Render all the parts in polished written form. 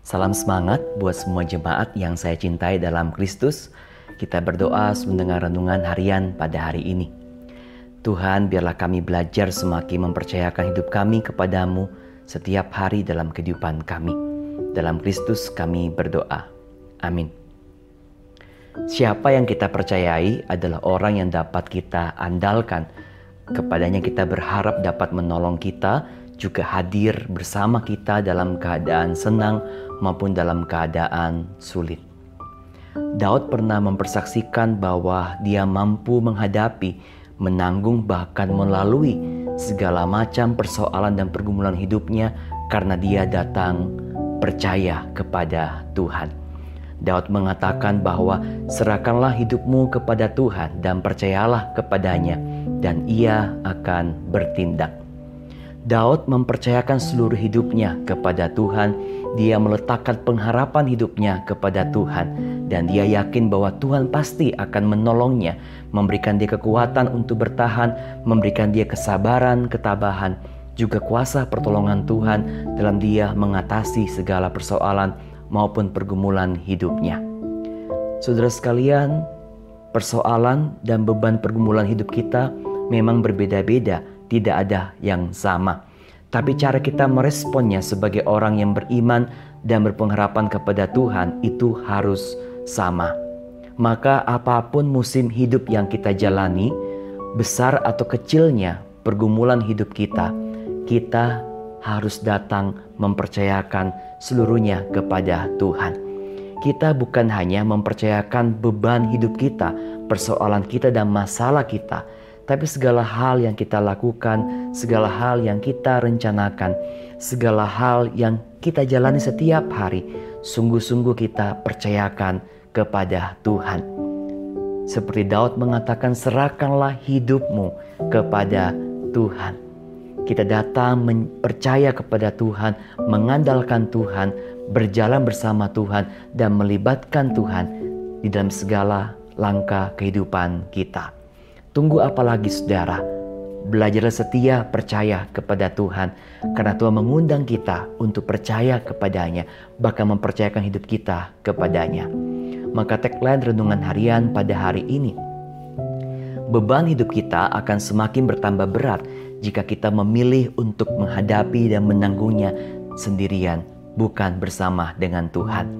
Salam semangat buat semua jemaat yang saya cintai dalam Kristus. Kita berdoa mendengar renungan harian pada hari ini. Tuhan, biarlah kami belajar semakin mempercayakan hidup kami kepadamu setiap hari dalam kehidupan kami. Dalam Kristus kami berdoa. Amin. Siapa yang kita percayai adalah orang yang dapat kita andalkan. Kepadanya kita berharap dapat menolong kita, juga hadir bersama kita dalam keadaan senang maupun dalam keadaan sulit. Daud pernah mempersaksikan bahwa dia mampu menghadapi, menanggung, bahkan melalui segala macam persoalan dan pergumulan hidupnya karena dia datang percaya kepada Tuhan. Daud mengatakan bahwa serahkanlah hidupmu kepada Tuhan dan percayalah kepadanya, dan ia akan bertindak. Daud mempercayakan seluruh hidupnya kepada Tuhan. Dia meletakkan pengharapan hidupnya kepada Tuhan, dan dia yakin bahwa Tuhan pasti akan menolongnya, memberikan dia kekuatan untuk bertahan, memberikan dia kesabaran, ketabahan, juga kuasa pertolongan Tuhan dalam dia mengatasi segala persoalan maupun pergumulan hidupnya. Saudara sekalian, persoalan dan beban pergumulan hidup kita memang berbeda-beda, tidak ada yang sama. Tapi cara kita meresponnya sebagai orang yang beriman dan berpengharapan kepada Tuhan itu harus sama. Maka apapun musim hidup yang kita jalani, besar atau kecilnya pergumulan hidup kita, kita harus datang mempercayakan seluruhnya kepada Tuhan. Kita bukan hanya mempercayakan beban hidup kita, persoalan kita dan masalah kita, tapi segala hal yang kita lakukan, segala hal yang kita rencanakan, segala hal yang kita jalani setiap hari, sungguh-sungguh kita percayakan kepada Tuhan. Seperti Daud mengatakan, serahkanlah hidupmu kepada Tuhan. Kita datang percaya kepada Tuhan, mengandalkan Tuhan, berjalan bersama Tuhan, dan melibatkan Tuhan di dalam segala langkah kehidupan kita. Tunggu apa lagi, saudara? Belajarlah setia percaya kepada Tuhan, karena Tuhan mengundang kita untuk percaya kepadanya, bahkan mempercayakan hidup kita kepadanya. Maka tagline renungan harian pada hari ini, beban hidup kita akan semakin bertambah berat jika kita memilih untuk menghadapi dan menanggungnya sendirian, bukan bersama dengan Tuhan.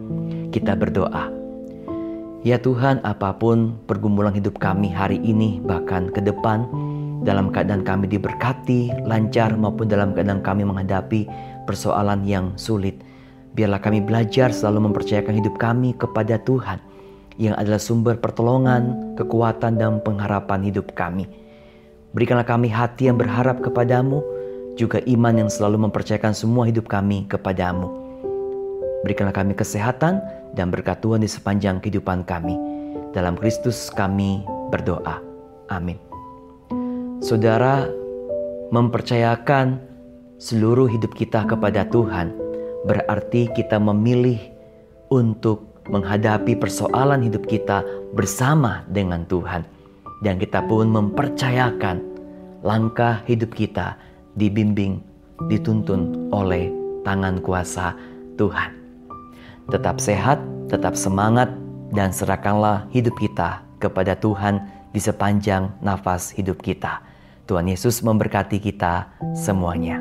Kita berdoa. Ya Tuhan, apapun pergumulan hidup kami hari ini, bahkan ke depan, dalam keadaan kami diberkati, lancar, maupun dalam keadaan kami menghadapi persoalan yang sulit, biarlah kami belajar selalu mempercayakan hidup kami kepada Tuhan, yang adalah sumber pertolongan, kekuatan, dan pengharapan hidup kami. Berikanlah kami hati yang berharap kepadamu, juga iman yang selalu mempercayakan semua hidup kami kepadamu. Berikanlah kami kesehatan dan berkat Tuhan di sepanjang kehidupan kami. Dalam Kristus kami berdoa. Amin. Saudara, mempercayakan seluruh hidup kita kepada Tuhan berarti kita memilih untuk menghadapi persoalan hidup kita bersama dengan Tuhan. Dan kita pun mempercayakan langkah hidup kita dibimbing, dituntun oleh tangan kuasa Tuhan. Tetap sehat, tetap semangat, dan serahkanlah hidup kita kepada Tuhan di sepanjang nafas hidup kita. Tuhan Yesus memberkati kita semuanya.